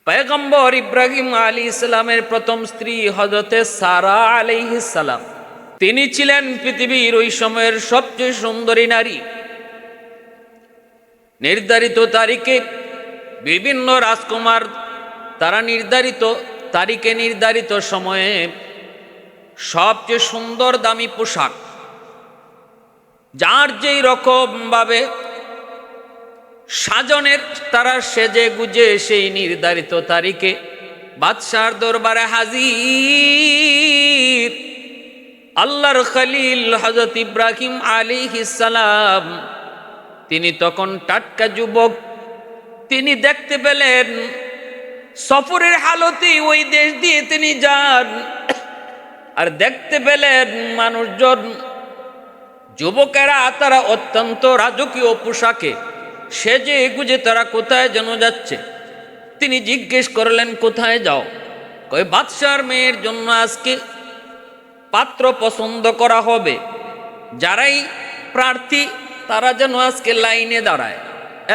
পয়গম্বর ইব্রাহিম আলাইহিস সালামের প্রথম স্ত্রী হযরতে সারা আলাইহিস সালাম, তিনি ছিলেন পৃথিবীর ওই সময়ের সবচেয়ে সুন্দরী নারী। নির্ধারিত তারিখে বিভিন্ন রাজকুমার তারা নির্ধারিত তারিখে নির্ধারিত সময়ে সবচেয়ে সুন্দর দামি পোশাক, যার যেই রকম ভাবে সাজনের তারা সেজে গুজে সেই নির্ধারিত তারিখে বাদশার দরবারে হাজির। আল্লাহর খলিল হযরত ইব্রাহিম আলাইহিস সালাম, তিনি তখন টাটকা যুবক। তিনি দেখতে পেলেন সফরের হালতে ওই দেশ দিয়ে তিনি যান, আর দেখতে পেলেন মানুষজন যুবকেরা তারা অত্যন্ত রাজকীয় পোশাকে সেজে গুজে তারা কোথায় যেন যাচ্ছে। তিনি জিজ্ঞেস করলেন, কোথায় যাও? কই, বাদশার মেয়ের জন্য আজকে পাত্র পছন্দ করা হবে, যারাই প্রার্থী তারা যেন আজকে লাইনে দাঁড়ায়,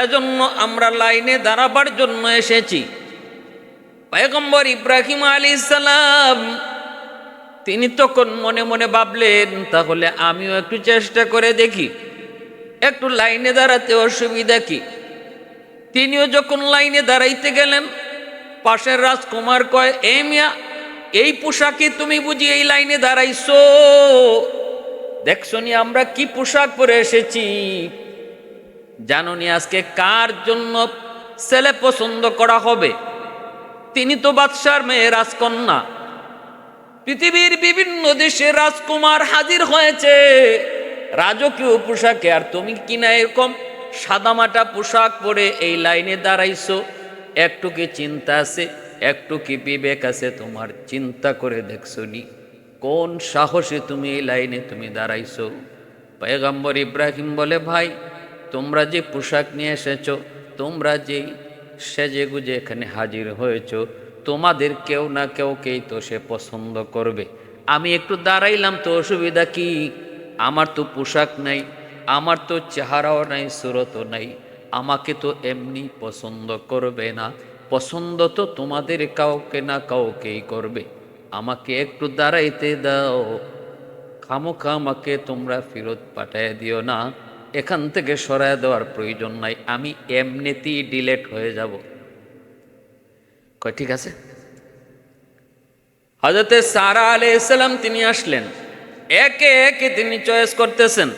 এজন্য আমরা লাইনে দাঁড়াবার জন্য এসেছি। পয়গম্বর ইব্রাহিম আলাইহিস সালাম তিনি তখন মনে মনে ভাবলেন, তাহলে আমিও একটু চেষ্টা করে দেখি, একটু লাইনে দাঁড়াতে অসুবিধা কি। তিনিও যখন লাইনে দাঁড়াইতে গেলেন, পাশের রাজকুমার কয়, এ মিয়া, এই পোশাকে তুমি বুঝি এই লাইনে দাঁড়াইছো? দেখছনি আমরা কি পোশাক পরে এসেছি? জানোনি আজকে কার জন্য ছেলে পছন্দ করা হবে? তিনি তো বাদশার মেয়ে, রাজকন্যা। পৃথিবীর বিভিন্ন দেশের রাজকুমার হাজির হয়েছে রাজকীয় পোশাকে, আর তুমি কিনা এরকম সাদামাটা পোশাক পরে এই লাইনে দাঁড়াইছো? একটু কি চিন্তা আছে, একটু কি বিবেক আছে তোমার? চিন্তা করে দেখছনি কোন সাহসে তুমি এই লাইনে তুমি দাঁড়াইছো? পয়গম্বর ইব্রাহিম বলে, ভাই, তোমরা যে পোশাক নিয়ে এসেছো, তোমরা যে সেজে গুজে এখানে হাজির হয়েছো, তোমাদের কেউ না কেউকেই তো সে পছন্দ করবে। আমি একটু দাঁড়াইলাম তো অসুবিধা কি? আমার তো পোশাক নাই, আমার তো চেহারাও নাই, সুরতও নাই, আমাকে তো এমনি পছন্দ করবে না। পছন্দ তো তোমাদের কাউকে না কাউকেই করবে। আমাকে একটু দাঁড়াইতে দাও, খামোখা আমাকে তোমরা ফেরত পাঠিয়ে দিও না, এখান থেকে সরায় দেওয়ার প্রয়োজন নাই, আমি এমনিতেই ডিলেট হয়ে যাব। কয় ঠিক আছে। হযরতে সারা আলাইহিস সালাম তিনি আসলেন, একে একে তিনি চয়েস করতেছেন।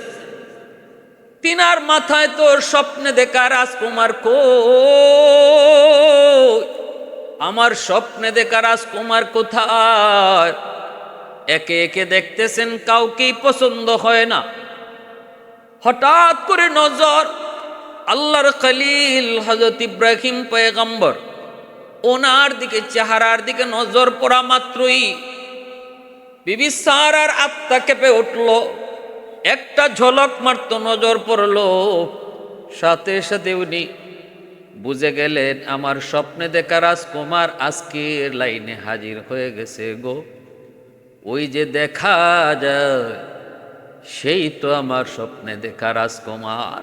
তিনার মাথায় তো স্বপ্নে দেখা রাজকুমার কই? আমার স্বপ্নে দেখা রাজকুমার কোথায়? একে একে দেখতেছেন, কাউকেই পছন্দ হয় না। হঠাৎ করে নজর আল্লাহর খলিল হযরত ইব্রাহিম পয়গম্বর, ওনার দিকে, চেহারার দিকে নজর পড়া মাত্রই বিবি সারার আত্মা কেঁপে উঠল। একটা ঝলক মাত্র নজর পড়ল, সাথে সাথে উনি বুঝে গেলেন আমার স্বপ্নে দেখা রাজকুমার আজকের লাইনে হাজির হয়ে গেছে গো। ওই যে দেখা যায় সেই তো আমার স্বপ্নে দেখা রাজকুমার।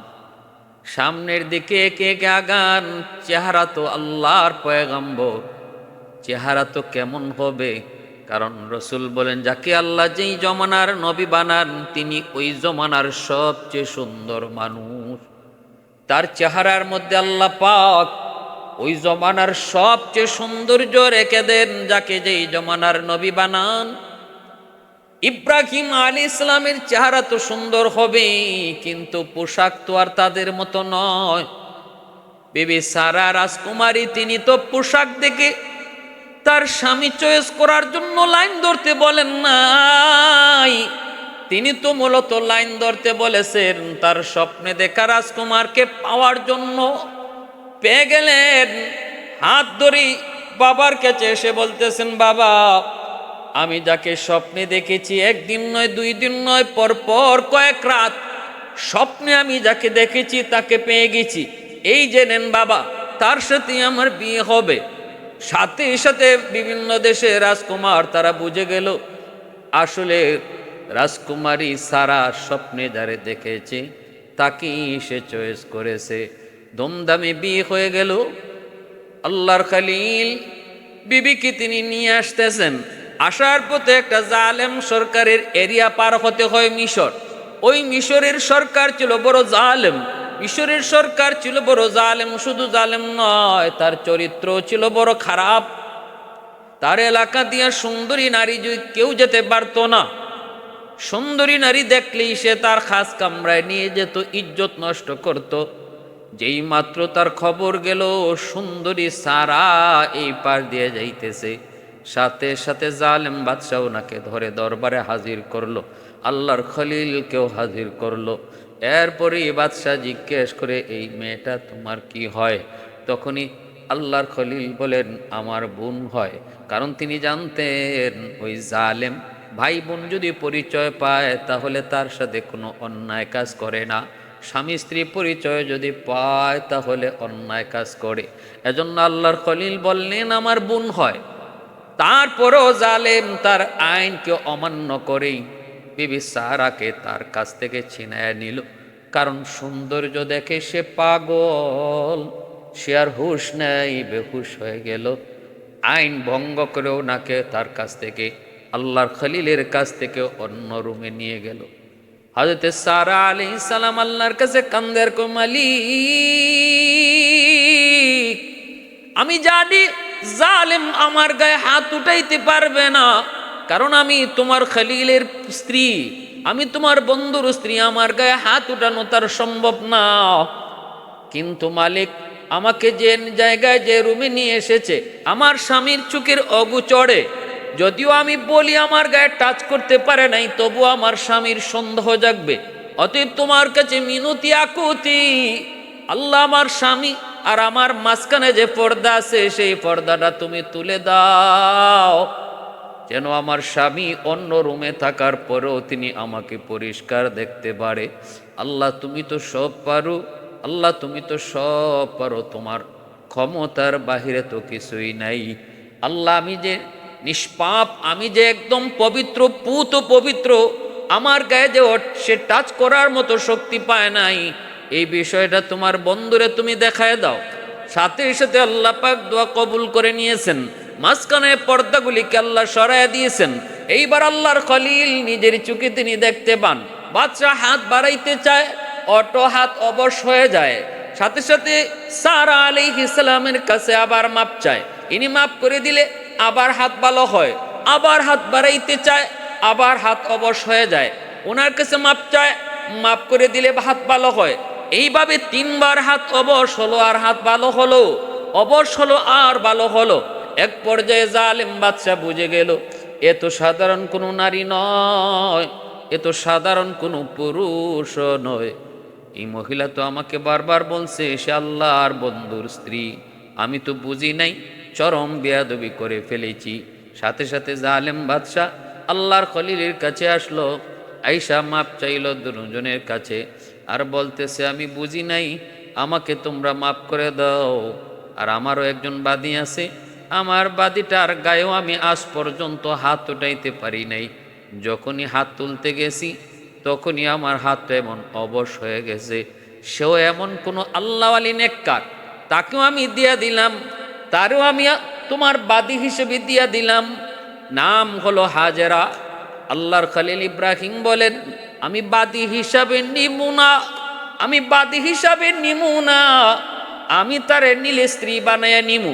সামনের দিকে একে একে আগান। চেহারা তো আল্লাহর পয়গম্বর, চেহারা তো কেমন হবে? কারণ রসুল বলেন, যাকে আল্লাহ যেই জমানার নবী বানান তিনি ওই জমানার সবচেয়ে সুন্দর মানুষ। তার চেহারার মধ্যে আল্লাহ পাক ওই জমানার সবচেয়ে সৌন্দর্য রেখে দেন যাকে যেই জমানার নবী বানান। ইব্রাহিম আলাইহিস সালামের চেহারা তো সুন্দর হবে, কিন্তু পোশাক তো আর তাদের মতো নয়। বিবি সারা রাজকুমারী, তিনি তো পোশাক দেখে তার স্বামী চয়েস করার জন্য লাইন ধরতে বলেন নাই, তিনি তো মূলত লাইন ধরতে বলেছেন তার স্বপ্নে দেখা রাজকুমারকে পাওয়ার জন্য। পেয়ে গেলেন, হাত ধরি বাবার কাছে এসে বলতেছেন, বাবা, আমি যাকে স্বপ্নে দেখেছি, একদিন নয়, 2 দিন নয়, পরপর কয়েক রাত স্বপ্নে আমি যাকে দেখেছি তাকে পেয়ে গেছি। এই যে নেন বাবা, তার সাথে আমার বিয়ে হবে। সাথে সাথে বিভিন্ন দেশে রাজকুমার তারা বুঝে গেল আসলে রাজকুমারী সারা স্বপ্নে যারে দেখেছে তাকেই সে চয়েস করেছে। দমদামে বিয়ে হয়ে গেল। আল্লাহর খলিল বিবিকে তিনি নিয়ে আসতেছেন। আসার পথে একটা জালেম সরকারের এরিয়া পার হতে হয় মিশর। ওই মিশরের সরকার ছিল বড় জালেম। মিশরের সরকার ছিল বড় জালেম, শুধু জালেম নয়, তার চরিত্র ছিল বড় খারাপ। তার এলাকা দিয়ে সুন্দরী নারী কেউ যেতে পারতো না। সুন্দরী নারী দেখলেই সে তার খাস কামরায় নিয়ে যেত, ইজ্জত নষ্ট করত। যেই মাত্র তার খবর গেল সুন্দরী সারা এই পার দিয়ে যাইতেছে, সাথে সাথে জালেম বাদশাহ ওনাকে ধরে দরবারে হাজির করলো, আল্লাহর খলিলকেও হাজির করলো। এরপরে বাদশাহ জিজ্ঞেস করে, এই মেয়েটা তোমার কি হয়? তখনই আল্লাহর খলিল বলেন, আমার বোন হয়। কারণ তিনি জানতেন ওই জালেম ভাই বোন যদি পরিচয় পায় তাহলে তার সাথে কোনো অন্যায় কাজ করে না, স্বামী স্ত্রী পরিচয় যদি পায় তাহলে অন্যায় কাজ করে। এজন্য আল্লাহর খলিল বললেন আমার বোন হয়। তারপরও জালেম তার আইনকে অমান্য করেই বিবি সারাকে তার কাছ থেকে ছিনায় নিল। কারণ সৌন্দর্য দেখে সে পাগল, সে আর হুঁশ নেই, বেহুশ হয়ে গেল। আইন ভঙ্গ করে ওনাকে তার কাছ থেকে, আল্লাহর খলিলের কাছ থেকে অন্য রুমে নিয়ে গেল। হযরত সারা আলাইহিস সালাম আল্লাহর কাছে কান্দের কো, মালিক আমি জানি জালেম আমার গায়ে হাত উঠাইতে পারবে না, কারণ আমি তোমার খলিলের স্ত্রী, আমি তোমার বন্ধুর স্ত্রী, আমার গায়ে হাত উঠানো তার সম্ভব না। কিন্তু মালিক আমাকে যে জায়গায় যে রুমে নিয়ে এসেছে আমার স্বামীর চোখের অগোচরে, যদিও আমি বলি আমার গায়ে টাচ করতে পারে নাই, তবু আমার স্বামীর সন্দেহ জাগবে। অতএব তোমার কাছে মিনতি আকুতি, আল্লাহ আমার স্বামী আর আমার মাঝখানে যে পর্দা আছে সেই পর্দাটা তুমি তুলে দাও, যেন আমার স্বামী অন্য রুমে থাকার পরেও তিনি আমাকে পরিষ্কার দেখতে পারে। আল্লাহ তুমি তো সব পারো, আল্লাহ তুমি তো সব পারো, তোমার ক্ষমতার বাহিরে তো কিছুই নাই। আল্লাহ আমি যে নিষ্পাপ, আমি যে একদম পবিত্র, পুত পবিত্র, আমার গায়ে যে সে টাচ করার মতো শক্তি পায় নাই, এই বিষয়টা তোমার বন্ধুরে তুমি দেখায় দাও। সাথে সাথে আল্লাহ পাক দোয়া কবুল করে নিয়েছেন, মাঝখানে পর্দাগুলিকে আল্লাহ সরাইয়া দিয়েছেন। এইবার আল্লাহর খলিল নিজের চোখে তিনি দেখতে পান, বাদশাহ হাত বাড়াইতে চায়, অটো হাত অবশ হয়ে যায়। সাথে সাথে সারা আলাইহিস সালামের কাছে আবার মাপ চায়, ইনি মাপ করে দিলে আবার হাত ভালো হয়, আবার হাত বাড়াইতে চায়, আবার হাত অবশ হয়ে যায়। ওনার কাছে মাপ চায়, মাপ করে দিলে হাত ভালো হয়। এইভাবে তিনবার হাত অবশ হলো, আর হাত ভালো হলো, অবশ হলো আর ভালো হলো। এক পর্যায়ে জালেম বাদশা বুঝে গেল এ তো সাধারণ কোনো নারী নয়, এ তো সাধারণ কোনো পুরুষ নয়, এই মহিলা তো আমাকে বারবার বলছে সে আল্লাহর বন্ধুর স্ত্রী, আমি তো বুঝি নাই, চরম বেয়াদবি করে ফেলেছি। সাথে সাথে জালেম বাদশা আল্লাহর খলিলের কাছে আসলো, আইসা মাপ চাইল দুজনের কাছে, আর বলতেছে আমি বুঝি নাই, আমাকে তোমরা মাপ করে দাও। আর আমারও একজন বাদী আছে, আমার বাদীটার গায়েও আমি আজ পর্যন্ত হাত উঠাইতে পারি নাই, যখনই হাত তুলতে গেছি তখনই আমার হাত এমন অবশ হয়ে গেছে। সেও এমন কোনো আল্লাহওয়ালি নেককার, তাকেও আমি দিয়া দিলাম, তারও আমি তোমার বাদী হিসেবে দিয়া দিলাম, নাম হলো হাজেরা। আল্লাহর খলিল ইব্রাহিম বলেন আমি বাদী হিসাবে নিমু না, আমি বাদী হিসাবে নিমু না, আমি তারে নীলে স্ত্রী বানাইয়া নিমু।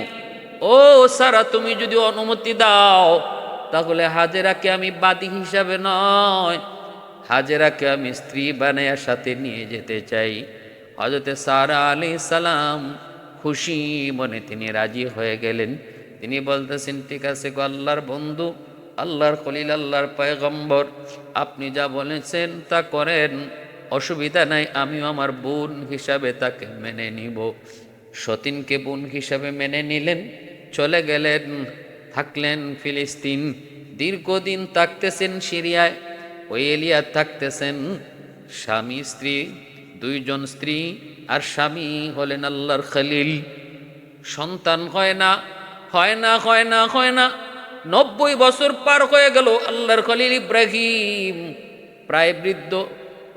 ও সারা তুমি যদি অনুমতি দাও তাহলে হাজেরাকে আমি বাদী হিসাবে নয়, হাজেরাকে আমি স্ত্রী বানাইয়া সাথে নিয়ে যেতে চাই। হযরতে সারা আলাইহিস সালাম খুশি মনে তিনি রাজি হয়ে গেলেন। তিনি বলতেছেন ঠিক আছে গো আল্লাহর বন্ধু, আল্লাহর খলিল, আল্লাহর পয়গম্বর, আপনি যা বলেছেন তা করেন, অসুবিধা নাই, আমিও আমার বোন হিসাবে তাকে মেনে নিব। সতীনকে বোন হিসাবে মেনে নিলেন, চলে গেলেন, থাকলেন ফিলিস্তিন। দীর্ঘদিন থাকতেছেন সিরিয়ায়, ওই এলিয়া থাকতেছেন, স্বামী স্ত্রী, দুইজন স্ত্রী আর স্বামী হলেন আল্লাহর খলিল। সন্তান হয় না, হয় না, হয় না, হয় না। 90 বছর পার হয়ে গেল, আল্লাহর খলিল ইব্রাহিম প্রায় বৃদ্ধ।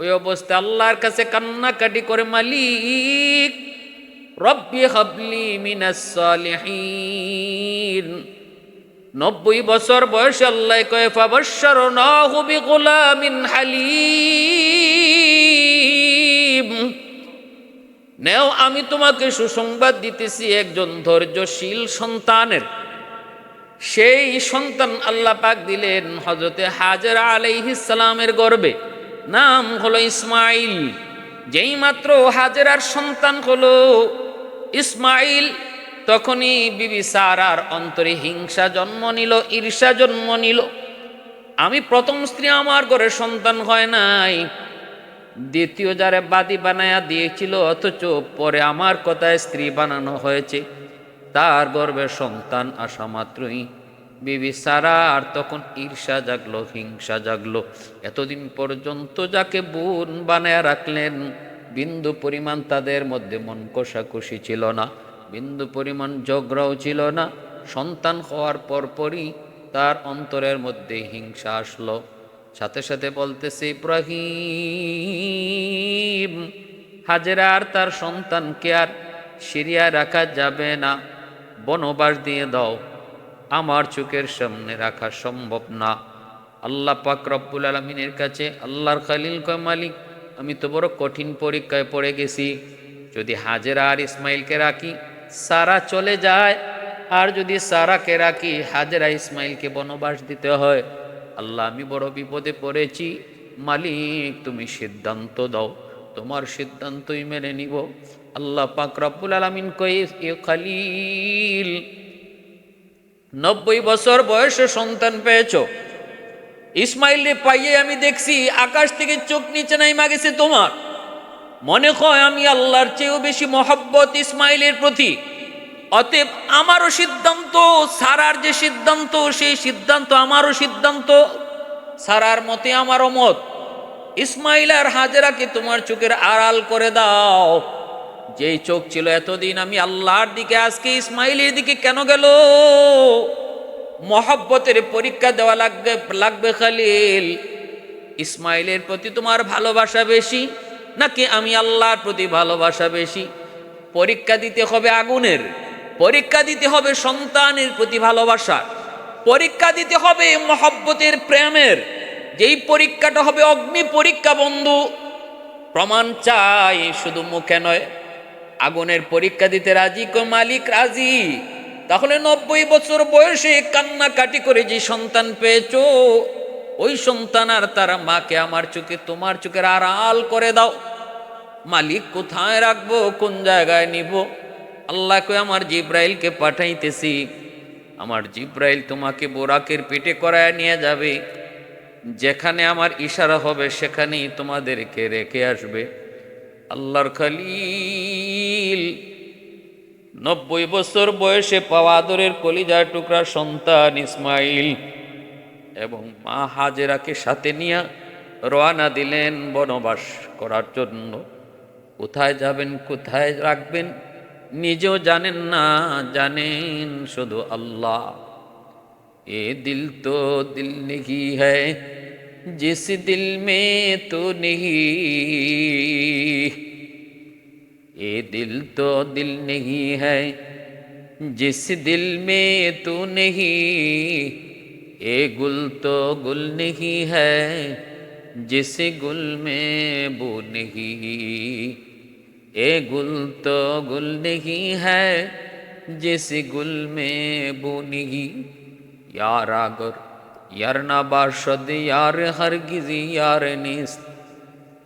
ওই অবস্থা আল্লাহর কাছে কান্নাকাটি করে, মালিক রব্বি হাবলি মিনাস সালিহিন। 90 বছর বয়সে আল্লাহ কয় ফাবাশশারনাহু বিগুলামিন হালিম, নেও আমি তোমাকে সুসংবাদ দিতেছি একজন ধৈর্যশীল সন্তানের। সেই সন্তান আল্লাহ পাক দিলেন হযরতে হাজেরা আলাইহিস সালামের গর্ভে, নাম হলো ইসমাইল। যেই মাত্র হাজেরার সন্তান হলো ইসমাইল, তখনই বিবি সারার অন্তরে হিংসা জন্ম নিল, ঈর্ষা জন্ম নিল। আমি প্রথম স্ত্রী, আমার ঘরে সন্তান হয় নাই, দ্বিতীয় যারে বাদী বানায়া দিয়েছিল, অথচ পরে আমার কথায় স্ত্রী বানানো হয়েছে, তার গর্ভে সন্তান আসা মাত্রই বিবি সারার তখন ঈর্ষা জাগলো, হিংসা জাগলো। এতদিন পর্যন্ত যাকে বোন বানায়া রাখলেন, বিন্দু পরিমাণ তাদের মধ্যে মন কষাকষি ছিল না, বিন্দু পরিমাণ ঝগড়াও ছিল না। সন্তান হওয়ার পরপরই তার অন্তরের মধ্যে হিংসা আসলো। সাথে সাথে বলতেছে, ইব্রাহিম, হাজেরা আর তার সন্তানকে আর সিরিয়ায় রাখা যাবে না, বনবাস দিয়ে দাও, আমার চোখের সামনে রাখা সম্ভব না। আল্লাহ পাক রব্বুল আলামিনের কাছে আল্লাহর খলিল কয়, মালিক আমি তো বড় কঠিন পরীক্ষায় পড়ে গেছি, যদি হাজেরা আর ইসমাইলকে রাখি সারা চলে যায়, আর যদি সারাকে রাখি হাজেরা ইসমাইলকে বনবাস দিতে হয়, আল্লাহ আমি বড় বিপদে পড়েছি, মালিক তুমি সিদ্ধান্ত দাও, তোমার সিদ্ধান্তই মেনে নিব। আল্লাহ পাক রব্বুল আলামিন কয়, এ খলিল 90 বছর বয়সে সন্তান পেয়েছ, ইসমাইলকে পাইয়ে আমি দেখছি আকাশ থেকে চোখ নিচে নাইমা গেছে তোমার, মনে হয় আমি আল্লাহর চেয়েও বেশি মহব্বত ইসমাইলের প্রতি, অতএব আমারও সিদ্ধান্ত, সারার যে সিদ্ধান্ত সেই সিদ্ধান্ত আমারও সিদ্ধান্ত, সারার মতে আমারও মত, ইসমাইল আর হাজেরাকে তোমার চোখের আড়াল করে দাও। যেই চোখ ছিল এতদিন আমি আল্লাহর দিকে, আজকে ইসমাইলের দিকে কেন গেল? মহব্বতের পরীক্ষা দেওয়া লাগবে খলিল, ইসমাইলের প্রতি তোমার ভালোবাসা বেশি নাকি আমি আল্লাহর প্রতি ভালোবাসা বেশি? পরীক্ষা দিতে হবে আগুনের, পরীক্ষা দিতে হবে সন্তানের প্রতি ভালোবাসা, পরীক্ষা দিতে হবে মহব্বতের, প্রেমের। যেই পরীক্ষাটা হবে অগ্নি পরীক্ষা বন্ধু, প্রমাণ চাই শুধু মুখে নয়। আগুনের পরীক্ষা দিতে রাজি কো মালিক রাজি, তাহলে 90 বছর বয়সে কান্নাকাটি করে যে সন্তান পেয়েছো, ওই সন্তান আর তার মাকে আমার চোখে, তোমার চোখের আড়াল করে দাও। মালিক কোথায় রাখবো, কোন জায়গায় নিব? আল্লাহ কই আমার জিব্রাইলকে পাঠাইতেছি, আমার জিব্রাইল তোমাকে বোরাকের পেটে করায় নিয়ে যাবে, যেখানে আমার ইশারা হবে সেখানেই তোমাদেরকে রেখে আসবে। আল্লাহর খলিল 90 বছর বয়সে পাওয়া আদরের কলিজার টুকরা সন্তান ইসমাইল এবং মা হাজেরাকে সাথে নিয়ে রওনা দিলেন বনবাস করার জন্য। কোথায় যাবেন, কোথায় রাখবেন নিজেও জানেন না, জানেন শুধু আল্লাহ। এ দিল তো দিল নেহি হ্যায় জিস দিল মে তো নেহি, এ দিল তো দিল নেহি হ্যায় জিস দিল মে তো নেহি, এ গুল তো গুল নেহি হ্যায় जिस गुल में वो नहीं, ए गुल तो गुल नहीं है जिस गुल में वो नहीं। यार आगर यार ना बाशद यार हरगिज यार निस्त,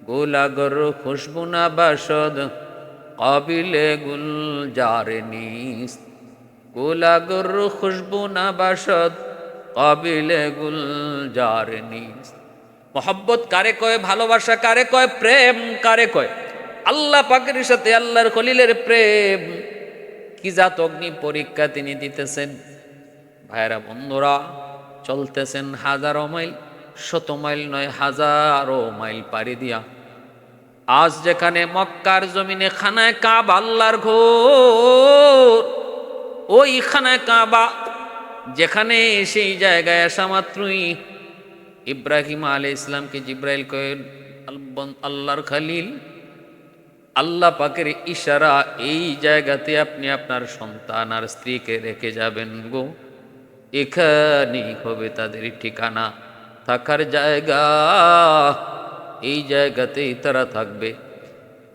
गुल अगर खुशबू ना बाशद काबिले गुल जार निस्त, गुल अगर खुशबू ना बाशद काबिले गुल जार निस्त। মোহাব্বত কারে কয়, ভালোবাসা কারে কয়, প্রেম কারে কয়? আল্লাহ পাকের সাথে আল্লাহর খলিলের প্রেম কি জাত অগ্নি পরীক্ষা তিনি দিতেছেন। ভাইরা বন্ধুরা, চলতেছেন হাজারো মাইল, শত মাইল নয় হাজারো মাইল পাড়ি দিয়া আজ যেখানে মক্কার জমিনে খানায় কাবা, আল্লাহর ঘর, ওই খানায় কাবা, যেখানে সেই জায়গায় আসা মাত্রই ইব্রাহিম আলাইহিস সালামকে জিব্রাইল কয়, আল্লাহর খলিল আল্লাহ পাকের ইশারা, এই জায়গাতে আপনি আপনার সন্তান আর স্ত্রীকে রেখে যাবেন গো, এখানেই হবে তাদের ঠিকানা, থাকার জায়গা, এই জায়গাতেই তারা থাকবে।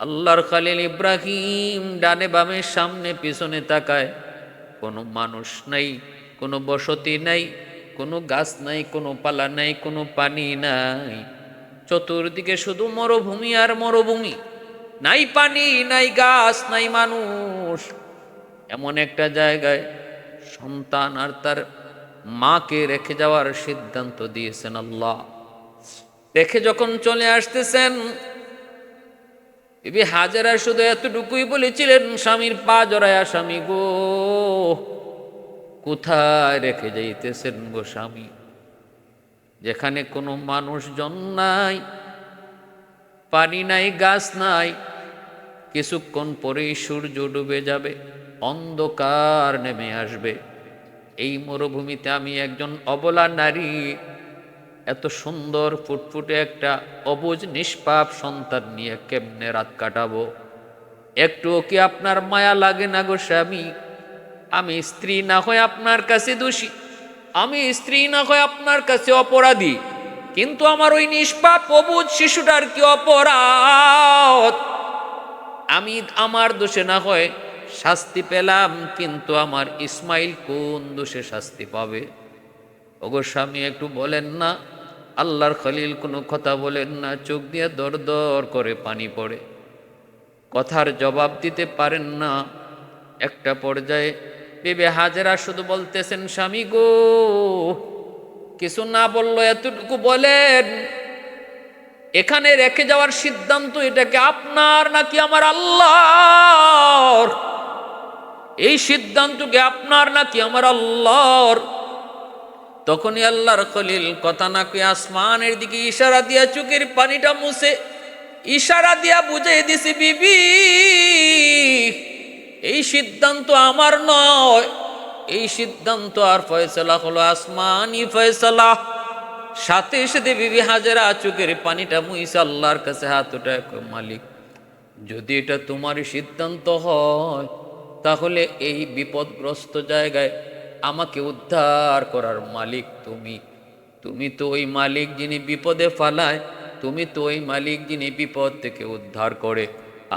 আল্লাহর খালিল ইব্রাহিম ডানে বামে সামনে পিছনে তাকায়, কোনো মানুষ নাই, কোনো বসতি নাই, কোনো গাছ নাই, কোনো পালা নাই, কোনো পানি নাই, চতুর্দিকে শুধু মরুভূমি আর মরুভূমি, নাই পানি নাই গাছ নাই মানুষ। এমন একটা জায়গায় সন্তান আর তার মাকে রেখে যাওয়ার সিদ্ধান্ত দিয়েছেন আল্লাহ। রেখে যখন চলে আসতেছেন, বিবি হাজেরা শুধু এতটুকুই বলেছিলেন, স্বামীর পা জড়ায়া, স্বামী গো, কোথায় রেখে যাইতেছেন গো স্বামী? যেখানে কোনো মানুষজন নাই, পানি নাই, গাছ নাই, কিছুক্ষণ পরেই সূর্য ডুবে যাবে, অন্ধকার নেমে আসবে। এই মরুভূমিতে আমি একজন অবলা নারী, এত সুন্দর ফুটফুটে একটা অবুঝ নিষ্পাপ সন্তান নিয়ে কেমনে রাত কাটাবো? একটুও কি আপনার মায়া লাগে না গো স্বামী? আমি স্ত্রী না হয় আপনার কাছে দোষী, আমি স্ত্রী না হয় আপনার কাছে অপরাধী, কিন্তু আমার ওই নিষ্পাপ অবুঝ শিশুটার কি অপরাধ? আমি আমার দোষে না হয় শাস্তি পেলাম, কিন্তু আমার ইসমাইল কোন দোষে শাস্তি পাবে? ওগো স্বামী, একটু বলেন না। আল্লাহর খলিল কোনো কথা বলেন না, চোখ দিয়ে দর দর করে পানি পড়ে, কথার জবাব দিতে পারেন না। একটা পর্যায়ে বিবি হাজেরা শুধু বলতেছেন, স্বামী গো, কিছু না বললো এতটুকু বলেন, এখানে রেখে যাওয়ার সিদ্ধান্ত এটা কি আপনার নাকি আমার আল্লাহর? এই সিদ্ধান্ত কি আপনার নাকি আমার আল্লাহর? তখনই আল্লাহর খলিল কথা না কই আসমানের দিকে ইশারা দিয়া চোখের পানিটা মুছে ইশারা দিয়া বুঝিয়ে দিছি, বিবি, এই সিদ্ধান্ত আমার নয়, এই সিদ্ধান্ত আর ফয়সালা হলো আসমানি ফয়সালা। সাথে সাথে বিবি হাজেরা চোখের পানিটা মুইছে আল্লাহর কাছে হাত উঠায়, মালিক, যদি এটা তোমার সিদ্ধান্ত হয়, তাহলে এই বিপদগ্রস্ত জায়গায় আমাকে উদ্ধার করার মালিক তুমি। তুমি তো ওই মালিক যিনি বিপদে ফালায়, তুমি তো ওই মালিক যিনি বিপদ থেকে উদ্ধার করে।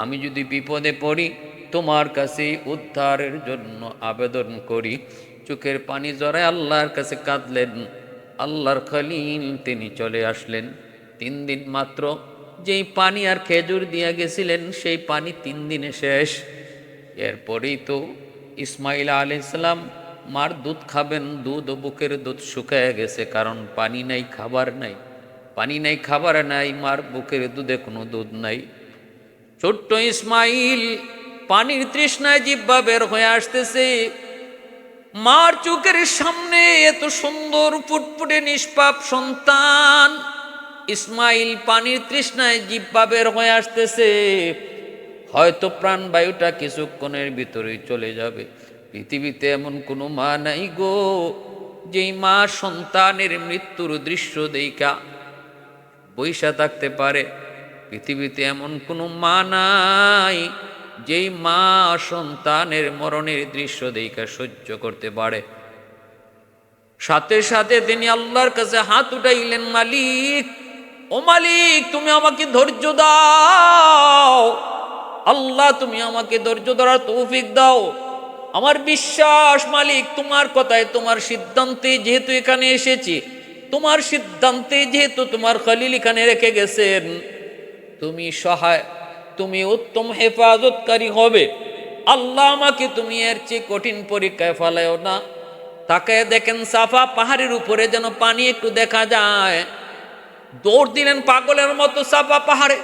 আমি যদি বিপদে পড়ি, তোমার কাছে উদ্ধারের জন্য আবেদন করি। চোখের পানি জড়ায় আল্লাহর কাছে কাঁদলেন। আল্লাহর খলিল তিনি চলে আসলেন। 3 দিন মাত্র যেই পানি আর খেজুর দিয়া গেছিলেন, সেই পানি 3 দিনে শেষ। এরপরেই তো ইসমাইল আলাইহিস সালাম মার দুধ খাবেন, দুধ ও বুকের দুধ শুকায় গেছে, কারণ পানি নাই, খাবার নাই, পানি নাই, খাবার নাই, মার বুকের দুধে কোনো দুধ নাই। ছোট্ট ইসমাইল পানির তৃষ্ণায় জিহ্বা বের হয়ে আসতেছে। মার চোখের সামনে এত সুন্দর ফুটফুটে নিষ্পাপ সন্তান ইসমাইল পানির তৃষ্ণায় জিহ্বা বের হয়ে আসতেছে। হয়তো প্রাণবায়ুটা কিছুক্ষণের ভিতরেই চলে যাবে। পৃথিবীতে এমন কোনো মা নাই গো, যেই মা সন্তানের মৃত্যুর দৃশ্য দেইখা বইসা থাকতে পারে। পৃথিবীতে এমন কোনো মা নাই যেই মা সন্তানের মরণের দৃশ্য দেইখা সহ্য করতে পারে। সাথে সাথে তিনি আল্লাহর কাছে হাত উঠাইলেন, মালিক, ও মালিক, তুমি আমাকে ধৈর্য দাও। আল্লাহ, তুমি আমাকে ধৈর্য ধরার তৌফিক দাও। আমার বিশ্বাস মালিক, তোমার কথায়, তোমার সিদ্ধান্তে যেহেতু এখানে এসেছি, তোমার সিদ্ধান্তে যেহেতু তোমার খলিল এখানে রেখে গেছেন, তুমি সহায়, তুমি উত্তম হেফাজতকারী হবে। আল্লাহ, আমাকে তুমি এর চেয়ে কঠিন পরীক্ষায় ফেলাও না। তাকায় দেখেন সাফা পাহাড়ের উপরে যেন পানি একটু দেখা যায়। দৌড় দিলেন পাগলের মতো সাফা পাহাড়ে,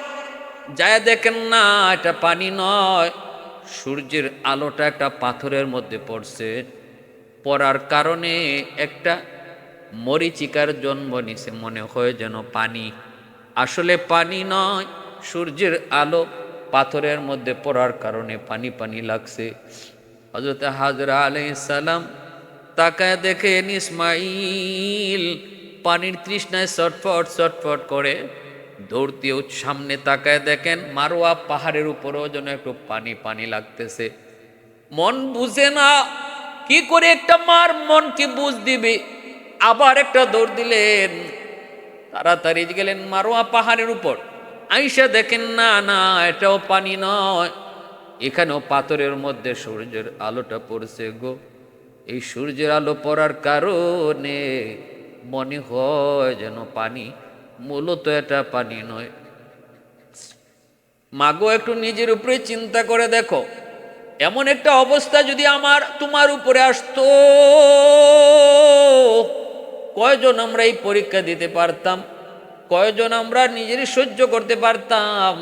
যায় দেখেন না, এটা পানি নয়, সূর্যের আলোটা একটা পাথরের মধ্যে পড়ছে। পড়ার কারণে একটা মরিচিকার জন্ম নিছে, মনে হয় যেন পানি, আসলে পানি নয়, সূর্যের আলো পাথরের মধ্যে পড়ার কারণে পানি পানি লাগছে। হযরত হাজরা আলাইহিস সালাম তাকায় দেখেন ইসমাইল পানির তৃষ্ণায় ছটফট ছটফট করে। দৌড় দিয়ে সামনে তাকায় দেখেন মারোয়া পাহাড়ের উপরেও যেন একটু পানি পানি লাগতেছে। মন বুঝে না কি করে একটা মার মন কি বুঝ দিবে, আবার একটা দৌড় দিলেন, তাড়াতাড়ি গেলেন মারোয়া পাহাড়ের উপর। আইসা দেখেন না না, এটাও পানি নয়, এখানেও পাথরের মধ্যে সূর্যের আলোটা পড়ছে গো। এই সূর্যের আলো পড়ার কারণে মনে হয় যেন পানি, মূলত এটা পানি নয়। মাগো একটু নিজের উপরে চিন্তা করে দেখো, এমন একটা অবস্থা যদি আমার তোমার উপরে আসতো, কয়জন আমরা এই পরীক্ষা দিতে পারতাম, কয়জন আমরা নিজেরই সহ্য করতে পারতাম।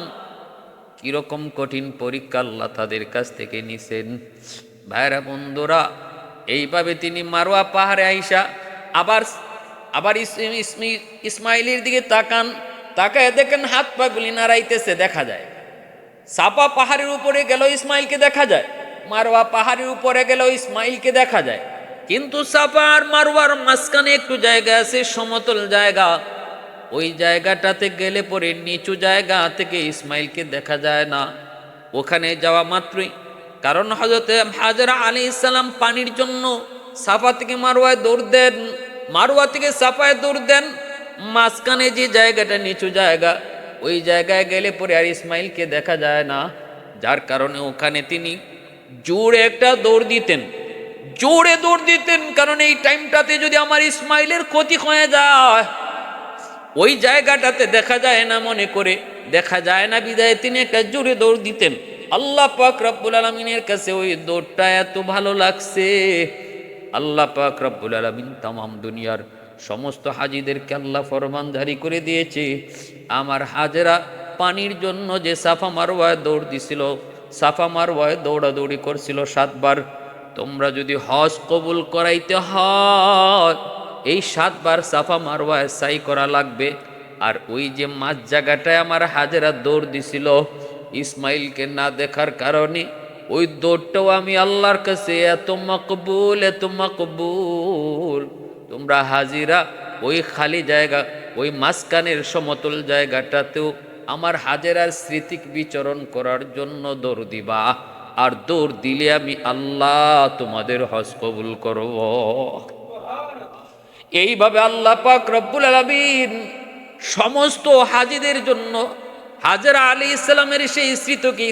কিরকম কঠিন পরীক্ষা আল্লাহ তাদের কাছ থেকে নিছেন। ভাইরা বন্ধুরা, এইভাবে তিনি মারোয়া পাহাড়ে আইসা আবার আবার ইসমাইলের দিকে তাকান, তাকায় দেখেন হাত পাগুলি নাড়াইতেছে দেখা যায়। সাফা পাহাড়ের উপরে গেল ইসমাইলকে দেখা যায়, মারোয়া পাহাড়ের উপরে গেল ইসমাইলকে দেখা যায়। কিন্তু সাফা আর মারোয়ার মাঝখানে একটু জায়গা আছে, সমতল জায়গা। ওই জায়গাটাতে গেলে পরে নিচু জায়গা থেকে ইসমাইলকে দেখা যায় না। ওখানে যাওয়া মাত্রই, কারণ হযরত হাজরা আলাইহিস সালাম পানির জন্য সাফা থেকে মারোয়ায় দৌড় দেন, মারোয়া থেকে সাফায় দৌড় দেন। মাঝখানে যে জায়গাটা নিচু জায়গা, ওই জায়গায় গেলে পরে আর ইসমাইলকে দেখা যায় না। যার কারণে ওখানে তিনি জোরে একটা দৌড় দিতেন, জোরে দৌড় দিতেন, কারণ এই টাইমটাতে যদি আমার ইসমাইলের ক্ষতি হয়ে যায়, ওই জায়গাটাতে দেখা যায় না মনে করে, দেখা যায় না বিদায় তিনি একটা জোরে দৌড় দিতেন। আল্লাহ পাক রব্বুল আলামিনের কাছে ওই দৌড়টা এত ভালো লাগছে, আল্লাহ পাক রব্বুল আলামিন তামাম দুনিয়ার সমস্ত হাজিদেরকে আল্লাহ ফরমান জারি করে দিয়েছে, আমার হাজেরা পানির জন্য যে সাফা মারওয়ায় দৌড় দিছিল, সাফা মারওয়ায় দৌড়াদৌড়ি করছিল 7 বার, তোমরা যদি হজ কবুল করাইতে হয় এই 7 বার সাফা মারওয়ায় সাই করা লাগবে। আর ওই যে মাঝ জায়গাটায় আমার হাজেরা দৌড় দিছিল ইসমাইলকে না দেখার কারণে, ওই দৌড়টাও আমি আল্লাহর কাছে এত মকবুল, এত মকবুল। তোমরা হাজিরা ওই খালি জায়গা, ওই মাঝখানের সমতল জায়গাটাতেও আমার হাজেরার স্মৃতিক বিচরণ করার জন্য দৌড় দিবা, আর দৌড় দিলে আমি আল্লাহ তোমাদের হজ কবুল করব। এইভাবে আল্লাহ পাক রব্বুল আলামিন সমস্ত হাজিদের জন্য হাজরা আলাইহিস সালামের সেই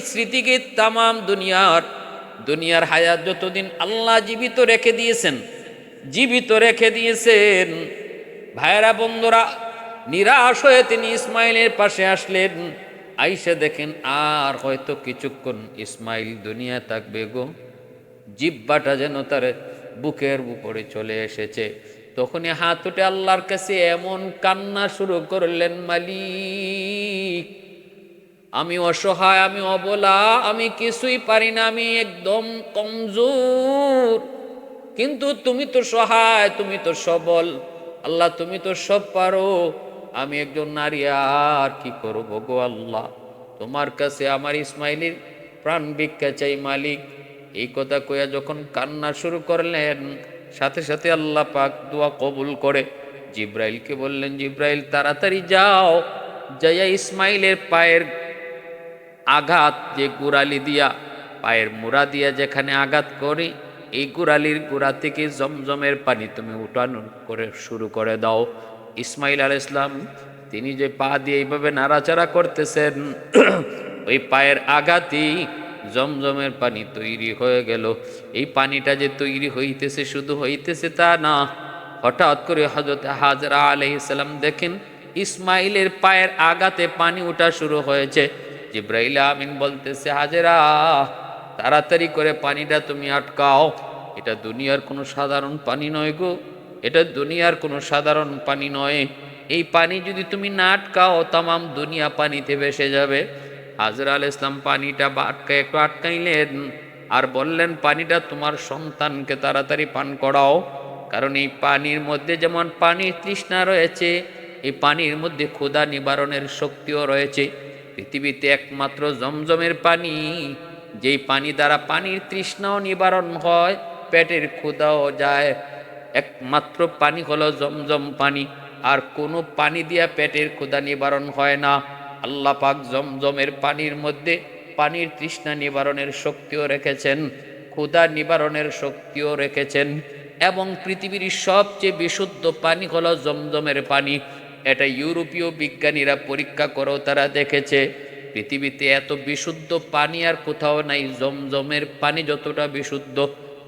স্মৃতিকে তামাম দুনিয়ার হায়াত যতদিন আল্লাহ জীবিত রেখে দিয়েছেন, জীবিত রেখে দিয়েছেন। ভাইরা বন্ধুরা, নিরাশ হয়ে তিনি ইসমাইলের পাশে আসলেন। আইসা দেখেন আর হয়তো কিছুক্ষণ ইসমাইল দুনিয়া থাকবে গো। জিব্বাটা যেন তার বুকের উপরে চলে এসেছে। তখনই হাত উঠে আল্লাহর কাছে এমন কান্না শুরু করলেন, মালিক আমি অসহায়, আমি অবলা, আমি কিছুই পারি না, আমি একদম কমজোর, কিন্তু তুমি তো সহায়, তুমি তো সবল, আল্লাহ তুমি তো সব পারো, আমি একজন নারী আর কি করব গো আল্লাহ, তোমার কাছে আমার ইসমাইলের প্রাণ ভিক্ষা চাই মালিক। এই কথা কইয়া যখন কান্না শুরু করলেন, সাথে সাথে আল্লাহ পাক দোয়া কবুল করে জিব্রাইলকে বললেন, জিব্রাইল তাড়াতাড়ি যাও, যাইয়া ইসমাইলের পায়ের আঘাত, যে গোড়ালি দিয়া পায়ের মুড়া দিয়া যেখানে আঘাত করি, এই গোড়ালির গোড়া থেকে জমজমের পানি তুমি উঠানো করে শুরু করে দাও। ইসমাইল আলাইহিস সালাম তিনি যে পা দিয়ে এইভাবে নাড়াচাড়া করতেছেন, ওই পায়ের আঘাতই জমজমের পানি তৈরি হয়ে গেল। এই পানিটা যে তৈরি হইতেছে, শুধু হইতেছে তা না, হঠাৎ করে হযরত হাজরা আলাইহিস সালাম দেখেন ইসমাইলের পায়ের আঘাতে পানি ওঠা শুরু হয়েছে। জিব্রাইল আমিন বলতেছে, হাজেরা তাড়াতাড়ি করে পানিটা তুমি আটকাও, এটা দুনিয়ার কোনো সাধারণ পানি নয় গো, এটা দুনিয়ার কোনো সাধারণ পানি নয়, এই পানি যদি তুমি না আটকাও তামাম দুনিয়া পানিতে ভেসে যাবে। হাজরা আলাইহিস সালাম পানিটা একটু আটকাইলেন আর বললেন, পানিটা তোমার সন্তানকে তাড়াতাড়ি পান করাও, কারণ এই পানির মধ্যে যেমন পানির তৃষ্ণা রয়েছে, এই পানির মধ্যে ক্ষুধা নিবারণের শক্তিও রয়েছে। পৃথিবীতে একমাত্র জমজমের পানি, যেই পানি দ্বারা পানির তৃষ্ণাও নিবারণ হয়, পেটের ক্ষুধাও যায়, একমাত্র পানি হলো জমজম পানি। আর কোনো পানি দিয়া পেটের ক্ষুধা নিবারণ হয় না। আল্লাহ পাক জমজমের পানির মধ্যে পানির তৃষ্ণা নিবারণের শক্তিও রেখেছেন, ক্ষুধা নিবারণের শক্তিও রেখেছেন। এবং পৃথিবীর সবচেয়ে বিশুদ্ধ পানি হলো জমজমের পানি। এটা ইউরোপীয় বিজ্ঞানীরা পরীক্ষা করেও তারা দেখেছে পৃথিবীতে এত বিশুদ্ধ পানি আর কোথাও নাই। জমজমের পানি যতটা বিশুদ্ধ,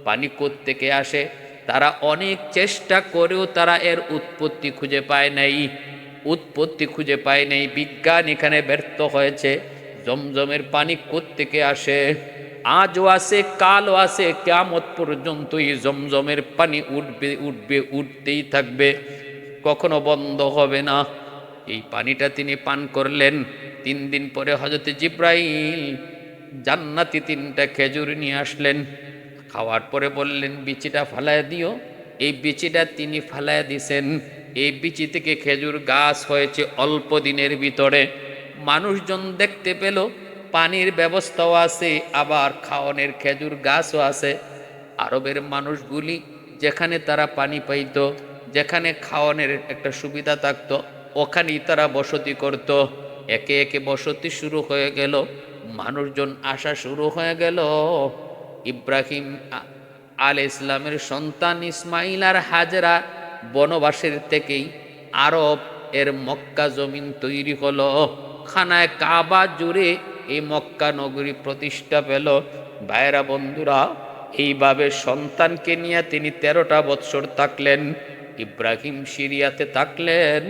পানি কোত্থেকে আসে তারা অনেক চেষ্টা করেও তারা এর উৎপত্তি খুঁজে পায় নাই, উৎপত্তি খুঁজে পায় নাই। বিজ্ঞান এখানে ব্যর্থ হয়েছে। জমজমের পানি কোত্থেকে আসে? আজও আছে, কালও আছে, কিয়ামত পর্যন্ত এই জমজমের পানি উঠবে উঠবে উঠতেই থাকবে, কখনো বন্ধ হবে না। এই পানিটা তিনি পান করলেন। 3 দিন পরে হযরত জিব্রাইল জান্নাতি 3টা খেজুর নিয়ে আসলেন। খাওয়ার পরে বললেন বিচিটা ফালায় দিও। এই বিচিটা তিনি ফালায় দিছেন। এই বিচি থেকে খেজুর গাছ হয়েছে অল্প দিনের ভিতরে। মানুষজন দেখতে পেল পানির ব্যবস্থাও আছে, আবার খাওয়ানোর খেজুর গাছও আছে। আরবের মানুষগুলি যেখানে তারা পানি পাইত, যেখানে খাওয়ানোর একটা সুবিধা থাকতো, ওখানেই তারা বসতি করত। একে একে বসতি শুরু হয়ে গেল, মানুষজন আসা শুরু হয়ে গেল। ইব্রাহিম আলাইহিস ইসলামের সন্তান ইসমাইল আর হাজরা বনবাসের থেকেই আরব এর মক্কা জমিন তৈরি হলো। খানায় কাবা জুড়ে এই মক্কা নগরী প্রতিষ্ঠা পেল। ভাইরা বন্ধুরা, এইভাবে সন্তানকে নিয়ে তিনি 13টা বৎসর থাকলেন। ইব্রাহিম সিরিয়াতে থাকলেন।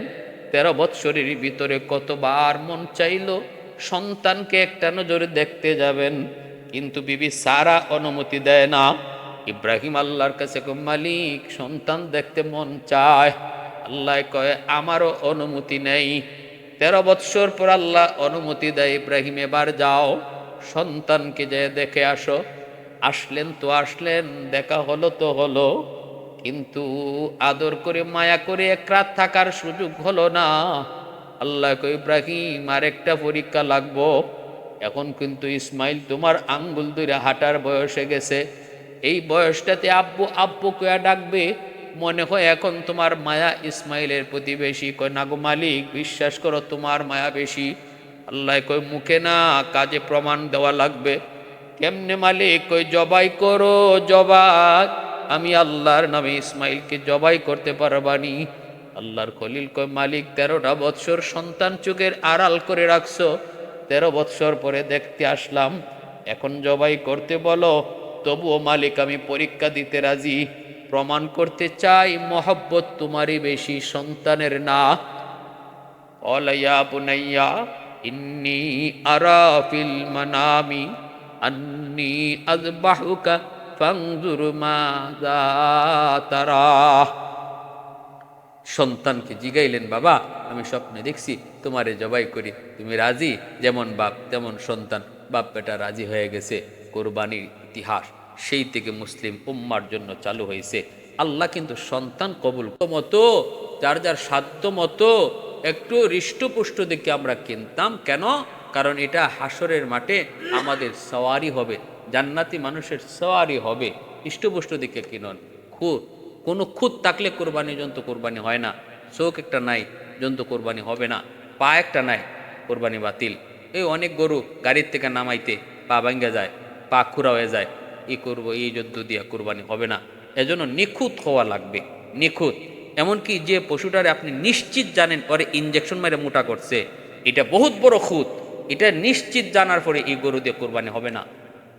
13 বৎসরের ভিতরে কতবার মন চাইল সন্তানকে একটা নজরে দেখতে যাবেন, কিন্তু বিবি সারা অনুমতি দেয় না। ইব্রাহিম আল্লাহর কাছে কয়, মালিক সন্তান দেখতে মন চায়। আল্লাহ কয় আমারও অনুমতি নেই। 13 বৎসর পর আল্লাহ অনুমতি দেয়, ইব্রাহিম এবার যাও, সন্তানকে যে দেখে আসো। আসলেন তো আসলেন, দেখা হলো তো হলো, কিন্তু আদর করে মায়া করে এক রাত থাকার সুযোগ হলো না। আল্লাহ কয় ইব্রাহিম আরেকটা পরীক্ষা লাগবো। এখন কিন্তু ইসমাইল তোমার আঙ্গুল ধরে হাঁটার বয়সে গেছে। এই বয়সটাতে আব্বু আব্বু কয়া ডাকবে, মনে হয় এখন তোমার মায়া ইসমাইলের প্রতি বেশি। কয় না গো মালিক, বিশ্বাস করো তোমার মায়া বেশি। আল্লাহ কয় মুখে না, কাজে প্রমাণ দেওয়া লাগবে। কেমনে মালিক? কয় জবাই করো, জবাই। আমি আল্লাহর নামে ইসমাইলকে জবাই করতে পারবানি। আল্লাহর খলিল কয় মালিক 13টা বৎসর সন্তান চোখের আড়াল করে রাখছো, 13 বৎসর পরে দেখতে আসলাম, এখন জবাই করতে বলো। তবুও মালিক আমি পরীক্ষা দিতে রাজি, প্রমাণ করতে চাই মহব্বত তোমারই বেশি, সন্তানের না। অলাইয়া বুনাইয়া ইন্নী আরা ফিল মানামি আন্নী আযবাহুকা ফানজুর মাযা তারা। সন্তানকে জিগাইলেন, বাবা আমি স্বপ্নে দেখছি তোমারে জবাই করি, তুমি রাজি? যেমন বাপ তেমন সন্তান, বাপ বেটা রাজি হয়ে গেছে। কোরবানির ইতিহাস সেই থেকে মুসলিম উম্মার জন্য চালু হয়েছে। আল্লাহ কিন্তু সন্তান কবুল মতো যার যার সাধ্য মতো একটু হৃষ্টপুষ্ট দেখে আমরা কিনতাম। কেন? কারণ এটা হাসরের মাঠে আমাদের সওয়ারি হবে, জান্নাতি মানুষের সওয়ারি হবে। হৃষ্টপুষ্ট দেখে কিনন। কোনো খুঁত থাকলে কোরবানি জন্তু কোরবানি হয় না। চোখ একটা নাই, জন্তু কোরবানি হবে না। পা একটা নাই, কোরবানি বাতিল। এই অনেক গরু গাড়ির থেকে নামাইতে পা ভাঙ্গা যায়, পা খুঁড়া হয়ে যায়, করবো এই জন্তু দিয়া কোরবানি হবে না। এজন্য নিখুঁত হওয়া লাগবে, নিখুঁত। এমনকি যে পশুটারে আপনি নিশ্চিত জানেন পরে ইঞ্জেকশন মেরে মোটা করছে, এটা বহুত বড় খুঁত, এটা নিশ্চিত জানার পরে এই গরু দিয়ে কোরবানি হবে না,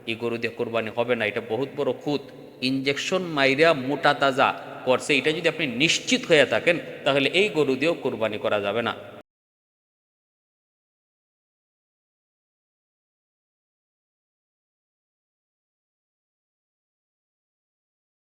এই গরু দিয়ে কোরবানি হবে না, এটা বহুত বড় খুঁত, ইঞ্জেকশন মাইরা মোটা তাজা করছে, এটা যদি আপনি নিশ্চিত হয়ে থাকেন তাহলে এই গরু দিয়েও কোরবানি করা যাবে না।